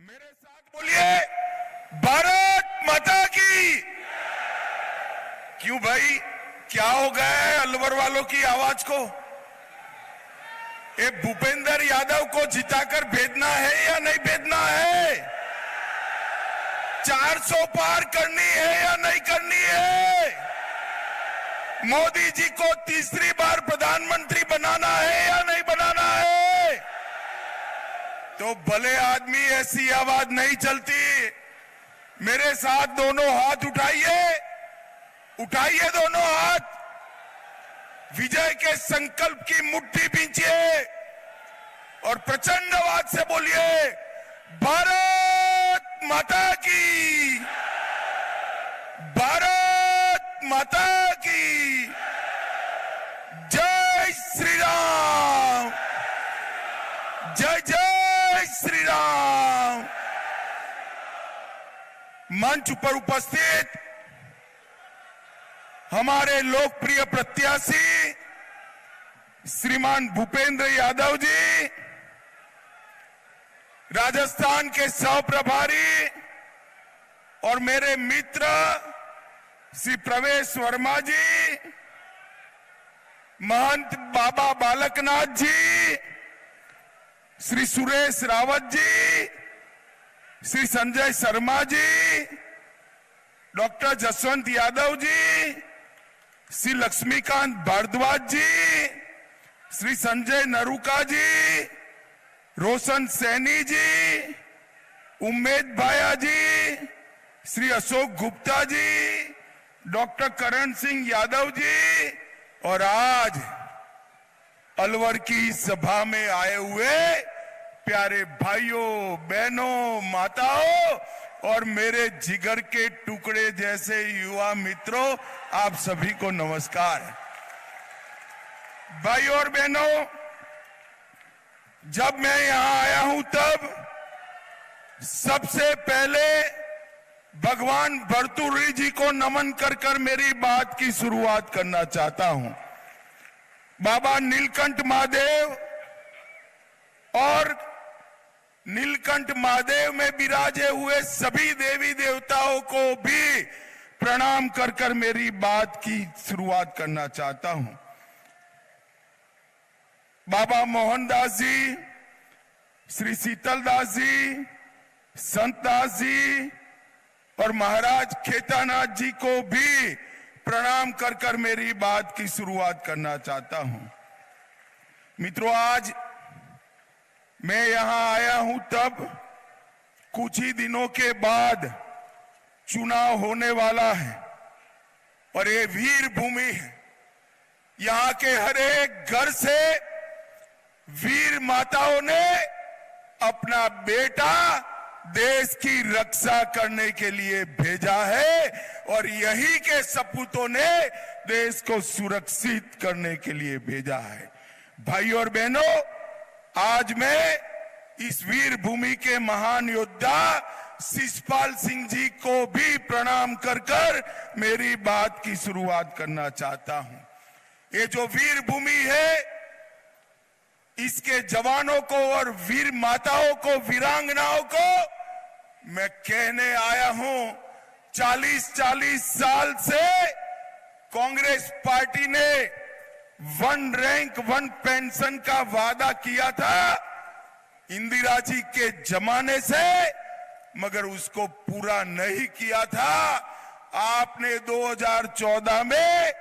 मेरे साथ बोलिए भारत माता की। क्यों भाई, क्या हो गया है अलवर वालों की आवाज को? ये भूपेंद्र यादव को जिताकर भेजना है या नहीं भेजना है? 400 पार करनी है या नहीं करनी है? मोदी जी को तीसरी बार प्रधानमंत्री बनाना है या नहीं बनाना है? तो भले आदमी ऐसी आवाज नहीं चलती। मेरे साथ दोनों हाथ उठाइए, उठाइए दोनों हाथ, विजय के संकल्प की मुट्ठी भींचिए और प्रचंड आवाज से बोलिए भारत माता की, भारत माता की जय श्री राम, जय जय श्री राम। मंच पर उपस्थित हमारे लोकप्रिय प्रत्याशी श्रीमान भूपेंद्र यादव जी, राजस्थान के सह प्रभारी और मेरे मित्र श्री प्रवेश वर्मा जी, महंत बाबा बालकनाथ जी, श्री सुरेश रावत जी, श्री संजय शर्मा जी, डॉक्टर जसवंत यादव जी, श्री लक्ष्मीकांत भारद्वाज जी, श्री संजय नरूका जी, रोशन सैनी जी, उम्मेद भाया जी, श्री अशोक गुप्ता जी, डॉक्टर करण सिंह यादव जी और आज अलवर की सभा में आए हुए प्यारे भाइयों बहनों माताओं और मेरे जिगर के टुकड़े जैसे युवा मित्रों, आप सभी को नमस्कार। भाइयों और बहनों, जब मैं यहां आया हूं तब सबसे पहले भगवान भर्तृहरि जी को नमन कर मेरी बात की शुरुआत करना चाहता हूं। बाबा नीलकंठ महादेव और नीलकंठ महादेव में विराजे हुए सभी देवी देवताओं को भी प्रणाम कर मेरी बात की शुरुआत करना चाहता हूं। बाबा मोहनदास जी, श्री शीतलदास जी, संतदास जी और महाराज खेतानाथ जी को भी प्रणाम कर मेरी बात की शुरुआत करना चाहता हूं। मित्रों, आज मैं यहां आया हूं तब कुछ ही दिनों के बाद चुनाव होने वाला है और ये वीर भूमि है। यहां के हर एक घर से वीर माताओं ने अपना बेटा देश की रक्षा करने के लिए भेजा है और यही के सपूतों ने देश को सुरक्षित करने के लिए भेजा है। भाइयों और बहनों, आज मैं इस वीर भूमि के महान योद्धा शिषपाल सिंह जी को भी प्रणाम कर मेरी बात की शुरुआत करना चाहता हूं। ये जो वीर भूमि है, इसके जवानों को और वीर माताओं को, वीरांगनाओं को मैं कहने आया हूं, 40 साल से कांग्रेस पार्टी ने 1 रैंक 1 पेंशन का वादा किया था इंदिरा जी के जमाने से, मगर उसको पूरा नहीं किया था। आपने 2014 में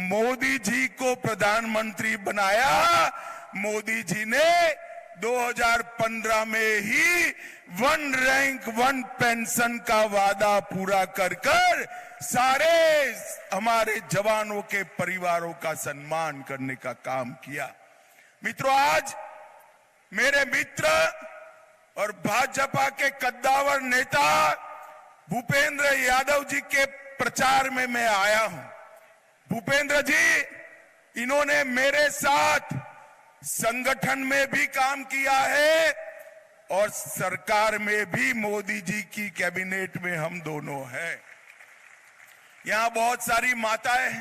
मोदी जी को प्रधानमंत्री बनाया। मोदी जी ने 2015 में ही 1 रैंक 1 पेंशन का वादा पूरा कर सारे हमारे जवानों के परिवारों का सम्मान करने का काम किया। मित्रों, आज मेरे मित्र और भाजपा के कद्दावर नेता भूपेंद्र यादव जी के प्रचार में मैं आया हूं। भूपेंद्र जी, इन्होंने मेरे साथ संगठन में भी काम किया है और सरकार में भी, मोदी जी की कैबिनेट में हम दोनों हैं। यहां बहुत सारी माताएं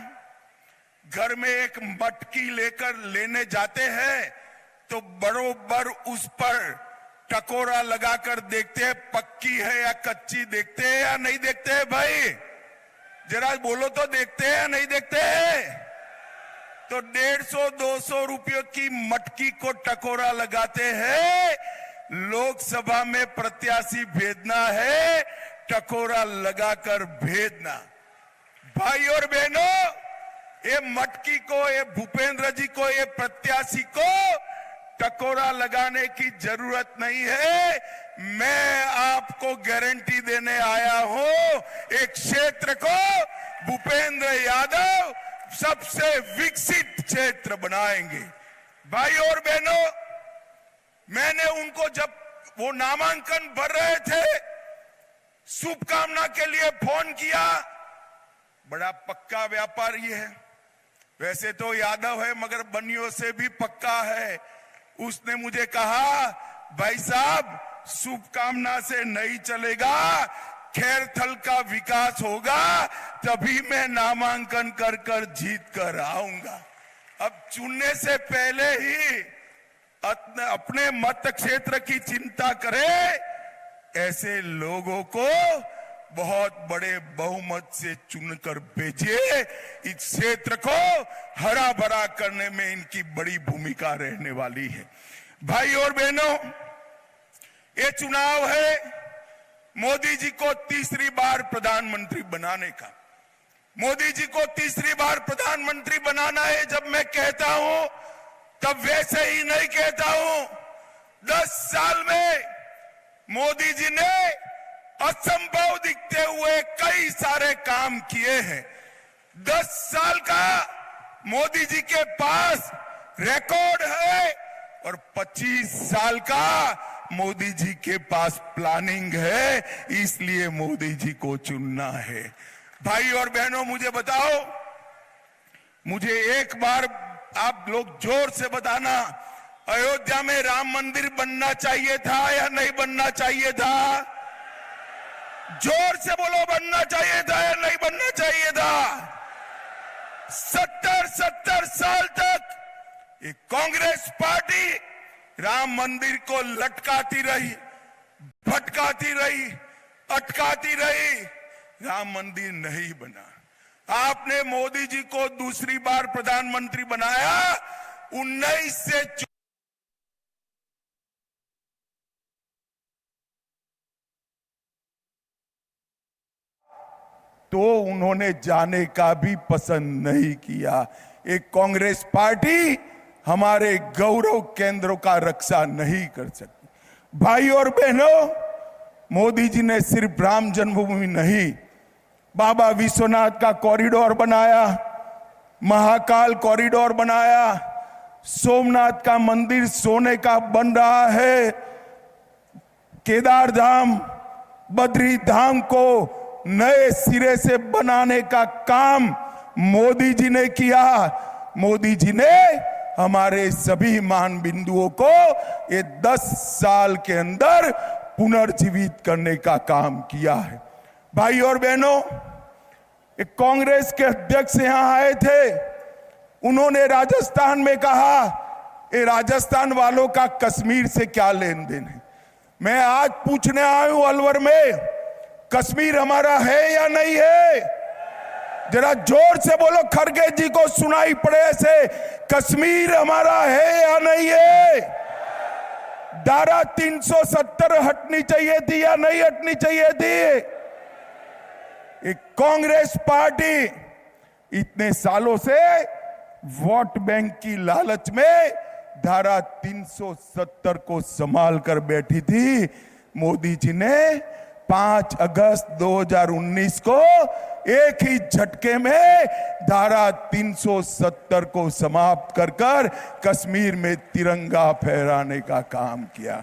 घर में एक मटकी लेकर लेने जाते हैं तो बरोबर उस पर टकोरा लगाकर देखते हैं पक्की है या कच्ची, देखते हैं या नहीं देखते हैं भाई? जरा बोलो तो, देखते हैं या नहीं देखते हैं? तो 150-200 रुपयों की मटकी को टकोरा लगाते हैं। लोकसभा में प्रत्याशी भेजना है, टकोरा लगाकर भेजना। भाई और बहनों, ये मटकी को, ये भूपेंद्र जी को, ये प्रत्याशी को टकोरा लगाने की जरूरत नहीं है। मैं आपको गारंटी देने आया हूं, एक क्षेत्र को भूपेंद्र यादव सबसे विकसित क्षेत्र बनाएंगे। भाई और बहनों, मैंने उनको जब वो नामांकन भर रहे थे, शुभकामना के लिए फोन किया। बड़ा पक्का व्यापारी है, वैसे तो यादव है मगर बनियों से भी पक्का है। उसने मुझे कहा, भाई साहब शुभकामना से नहीं चलेगा, खैरथल का विकास होगा तभी मैं नामांकन कर कर जीत कर आऊंगा। अब चुनने से पहले ही अपने मत क्षेत्र की चिंता करें। ऐसे लोगों को बहुत बड़े बहुमत से चुनकर भेजिए। इस क्षेत्र को हरा भरा करने में इनकी बड़ी भूमिका रहने वाली है। भाई और बहनों, ये चुनाव है मोदी जी को तीसरी बार प्रधानमंत्री बनाने का। मोदी जी को तीसरी बार प्रधानमंत्री बनाना है जब मैं कहता हूं, तब वैसे ही नहीं कहता हूं। 10 साल में मोदी जी ने असंभव दिखते हुए कई सारे काम किए हैं। 10 साल का मोदी जी के पास रिकॉर्ड है और 25 साल का मोदी जी के पास प्लानिंग है, इसलिए मोदी जी को चुनना है। भाई और बहनों, मुझे बताओ, मुझे एक बार आप लोग जोर से बताना, अयोध्या में राम मंदिर बनना चाहिए था या नहीं बनना चाहिए था? जोर से बोलो, बनना चाहिए था या नहीं बनना चाहिए था? 70 साल तक ये कांग्रेस पार्टी राम मंदिर को लटकाती रही, भटकाती रही, अटकाती रही, राम मंदिर नहीं बना। आपने मोदी जी को दूसरी बार प्रधानमंत्री बनाया। 19 से तो उन्होंने जाने का भी पसंद नहीं किया। एक कांग्रेस पार्टी हमारे गौरव केंद्रों का रक्षा नहीं कर सकती। भाई और बहनों, मोदी जी ने सिर्फ राम जन्मभूमि नहीं, बाबा विश्वनाथ का कॉरिडोर बनाया, महाकाल कॉरिडोर बनाया, सोमनाथ का मंदिर सोने का बन रहा है, केदार धाम, बद्री धाम को नए सिरे से बनाने का काम मोदी जी ने किया। मोदी जी ने हमारे सभी मान बिंदुओं को ये 10 साल के अंदर पुनर्जीवित करने का काम किया है। भाई और बहनों, एक कांग्रेस के अध्यक्ष यहां आए थे, उन्होंने राजस्थान में कहा, ये राजस्थान वालों का कश्मीर से क्या लेन देन है? मैं आज पूछने आया हूं अलवर में, कश्मीर हमारा है या नहीं है? जरा जोर से बोलो, खड़गे जी को सुनाई पड़े ऐसे, कश्मीर हमारा है या नहीं है? धारा 370 हटनी चाहिए थी या नहीं हटनी चाहिए थी? एक कांग्रेस पार्टी इतने सालों से वोट बैंक की लालच में धारा 370 को संभाल कर बैठी थी। मोदी जी ने 5 अगस्त 2019 को एक ही झटके में धारा 370 को समाप्त कर कर कश्मीर में तिरंगा फहराने का काम किया।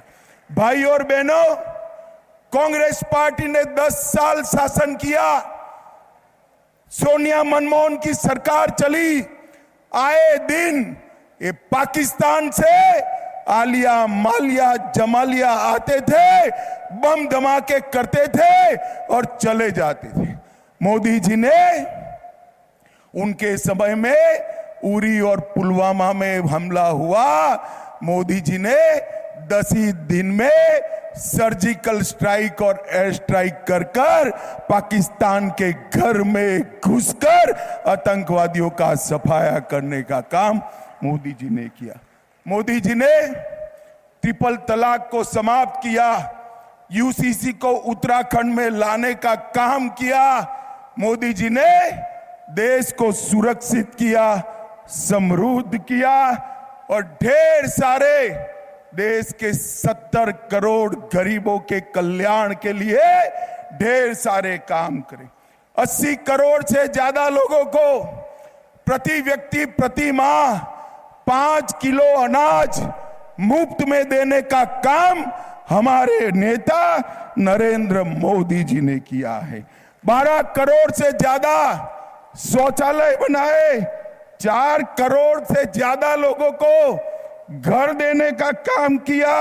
भाई और बहनों, कांग्रेस पार्टी ने 10 साल शासन किया। सोनिया मनमोहन की सरकार चली, आए दिन ये पाकिस्तान से आलिया मालिया जमालिया आते थे, बम धमाके करते थे और चले जाते थे। मोदी जी ने उनके समय में उरी और पुलवामा में हमला हुआ, मोदी जी ने 10 ही दिन में सर्जिकल स्ट्राइक और एयर स्ट्राइक कर कर पाकिस्तान के घर में घुसकर आतंकवादियों का सफाया करने का काम मोदी जी ने किया। मोदी जी ने ट्रिपल तलाक को समाप्त किया, यूसीसी को उत्तराखंड में लाने का काम किया। मोदी जी ने देश को सुरक्षित किया, समृद्ध किया और ढेर सारे देश के 70 करोड़ गरीबों के कल्याण के लिए ढेर सारे काम करे। 80 करोड़ से ज्यादा लोगों को प्रति व्यक्ति प्रति माह 5 किलो अनाज मुफ्त में देने का काम हमारे नेता नरेंद्र मोदी जी ने किया है। 12 करोड़ से ज्यादा शौचालय बनाए, 4 करोड़ से ज्यादा लोगों को घर देने का काम किया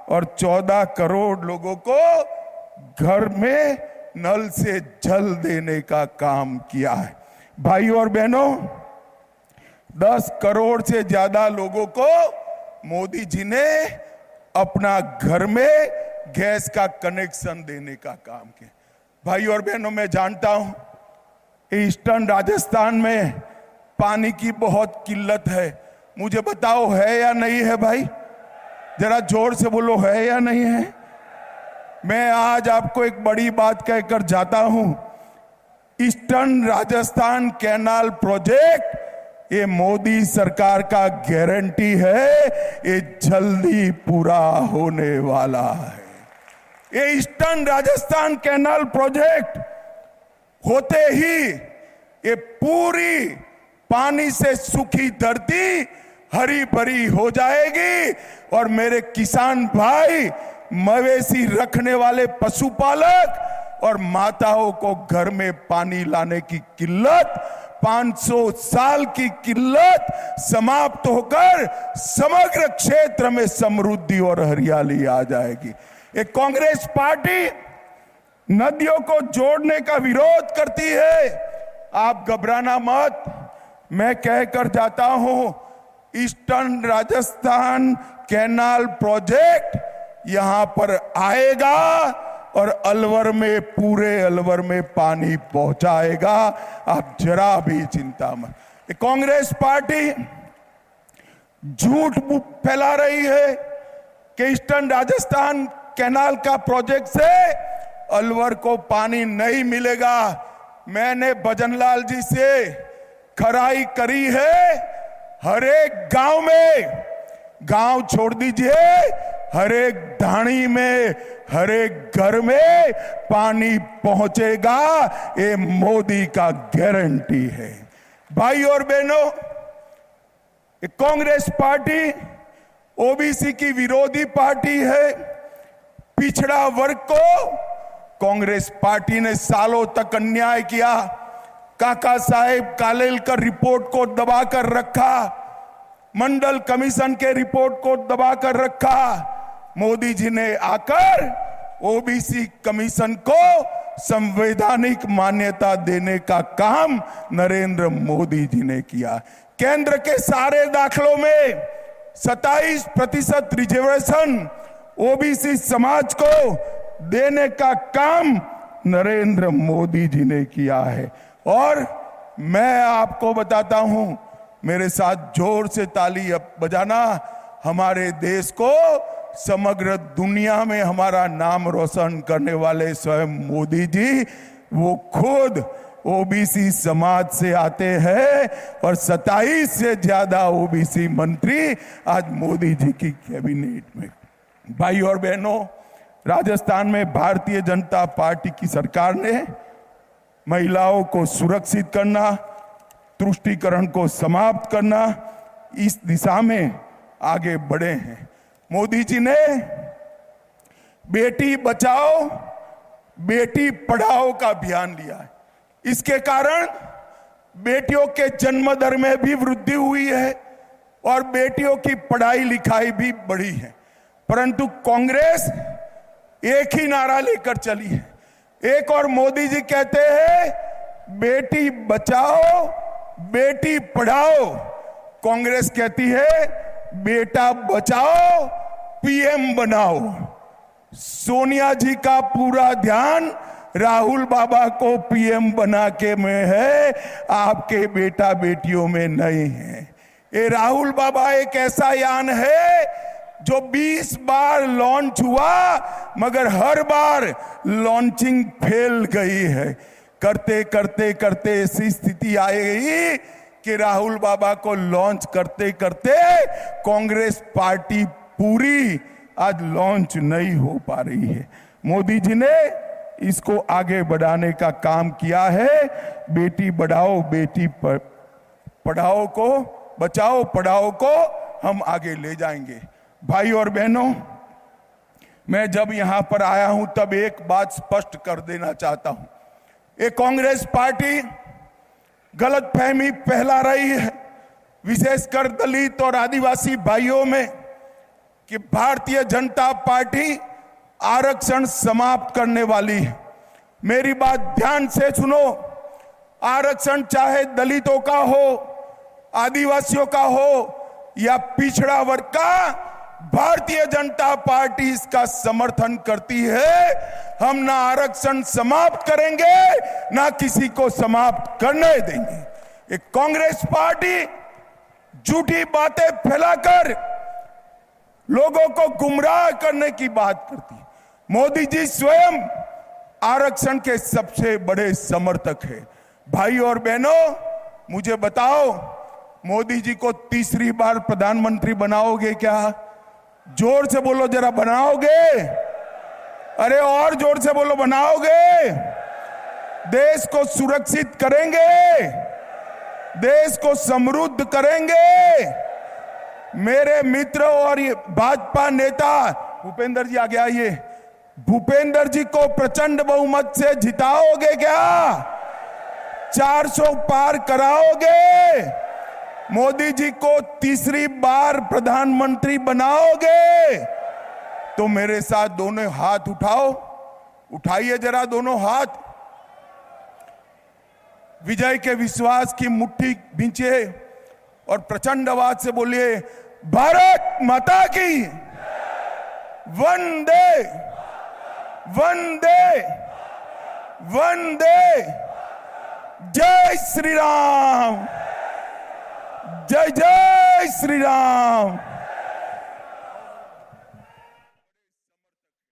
और 14 करोड़ लोगों को घर में नल से जल देने का काम किया है। भाइयों और बहनों, 10 करोड़ से ज्यादा लोगों को मोदी जी ने अपना घर में गैस का कनेक्शन देने का काम किया। भाइयों और बहनों, मैं जानता हूं ईस्टर्न राजस्थान में पानी की बहुत किल्लत है। मुझे बताओ है या नहीं है भाई? जरा जोर से बोलो, है या नहीं है? मैं आज आपको एक बड़ी बात कहकर जाता हूं। ईस्टर्न राजस्थान कैनाल प्रोजेक्ट ये मोदी सरकार का गारंटी है, ये जल्दी पूरा होने वाला है। ये ईस्टर्न राजस्थान कैनाल प्रोजेक्ट होते ही ये पूरी पानी से सूखी धरती हरी भरी हो जाएगी और मेरे किसान भाई, मवेशी रखने वाले पशुपालक और माताओं को घर में पानी लाने की किल्लत, 500 साल की किल्लत समाप्त होकर समग्र क्षेत्र में समृद्धि और हरियाली आ जाएगी। एक कांग्रेस पार्टी नदियों को जोड़ने का विरोध करती है। आप घबराना मत, मैं कहकर जाता हूं ईस्टर्न राजस्थान कैनाल प्रोजेक्ट यहां पर आएगा और अलवर में, पूरे अलवर में पानी पहुंचाएगा। आप जरा भी चिंता मत। कांग्रेस पार्टी झूठ फैला रही है कि ईस्टर्न राजस्थान कैनाल का प्रोजेक्ट से अलवर को पानी नहीं मिलेगा। मैंने भजनलाल जी से खराई करी है, हर एक गांव में, गांव छोड़ दीजिए, हर एक ढाणी में, हर एक घर में पानी पहुंचेगा, ये मोदी का गारंटी है। भाई और बहनों, कांग्रेस पार्टी ओबीसी की विरोधी पार्टी है। पिछड़ा वर्ग को कांग्रेस पार्टी ने सालों तक अन्याय किया। काका साहेब कालेलकर रिपोर्ट को दबाकर रखा, मंडल कमीशन के रिपोर्ट को दबाकर रखा। मोदी जी ने आकर ओबीसी कमीशन को संवैधानिक मान्यता देने का काम नरेंद्र मोदी जी ने किया। केंद्र के सारे दाखलों में 27% रिजर्वेशन ओबीसी समाज को देने का काम नरेंद्र मोदी जी ने किया है। और मैं आपको बताता हूं, मेरे साथ जोर से ताली बजाना, हमारे देश को समग्र दुनिया में हमारा नाम रोशन करने वाले स्वयं मोदी जी, वो खुद ओबीसी समाज से आते हैं और 27 से ज्यादा ओबीसी मंत्री आज मोदी जी की कैबिनेट में। भाई और बहनों, राजस्थान में भारतीय जनता पार्टी की सरकार ने महिलाओं को सुरक्षित करना, तुष्टीकरण को समाप्त करना, इस दिशा में आगे बढ़े हैं। मोदी जी ने बेटी बचाओ बेटी पढ़ाओ का अभियान लिया है। इसके कारण बेटियों के जन्म दर में भी वृद्धि हुई है और बेटियों की पढ़ाई लिखाई भी बढ़ी है। परंतु कांग्रेस एक ही नारा लेकर चली है। एक और मोदी जी कहते हैं बेटी बचाओ बेटी पढ़ाओ, कांग्रेस कहती है बेटा बचाओ पीएम बनाओ। सोनिया जी का पूरा ध्यान राहुल बाबा को पीएम बना के में है, आपके बेटा बेटियों में नहीं है। ये राहुल बाबा एक ऐसा यान है जो 20 बार लॉन्च हुआ मगर हर बार लॉन्चिंग फेल गई है। करते करते करते ऐसी स्थिति आएगी कि राहुल बाबा को लॉन्च करते करते कांग्रेस पार्टी पूरी आज लॉन्च नहीं हो पा रही है। मोदी जी ने इसको आगे बढ़ाने का काम किया है। बेटी बढ़ाओ बेटी पढ़ाओ को बचाओ पढ़ाओ को हम आगे ले जाएंगे। भाई और बहनों, मैं जब यहां पर आया हूं तब एक बात स्पष्ट कर देना चाहता हूं। ये कांग्रेस पार्टी गलतफहमी फैला रही है, विशेषकर दलित और आदिवासी भाइयों में, कि भारतीय जनता पार्टी आरक्षण समाप्त करने वाली है। मेरी बात ध्यान से सुनो। आरक्षण चाहे दलितों का हो, आदिवासियों का हो या पिछड़ा वर्ग का, भारतीय जनता पार्टी इसका समर्थन करती है। हम ना आरक्षण समाप्त करेंगे ना किसी को समाप्त करने देंगे। एक कांग्रेस पार्टी झूठी बातें फैलाकर लोगों को गुमराह करने की बात करती है। मोदी जी स्वयं आरक्षण के सबसे बड़े समर्थक है। भाई और बहनों, मुझे बताओ, मोदी जी को तीसरी बार प्रधानमंत्री बनाओगे क्या? जोर से बोलो जरा, बनाओगे? अरे और जोर से बोलो, बनाओगे? देश को सुरक्षित करेंगे, देश को समृद्ध करेंगे। मेरे मित्र और भाजपा नेता भूपेंद्र जी आगे आइए, भूपेंद्र जी को प्रचंड बहुमत से जिताओगे क्या? 400 पार कराओगे? मोदी जी को तीसरी बार प्रधानमंत्री बनाओगे? तो मेरे साथ दोनों हाथ उठाओ, उठाइए जरा दोनों हाथ। विजय के विश्वास की मुट्ठी भींचिए और प्रचंड आवाज से बोलिए, भारत माता की वंदे वंदे वंदे। जय श्री राम, जय जय श्री राम।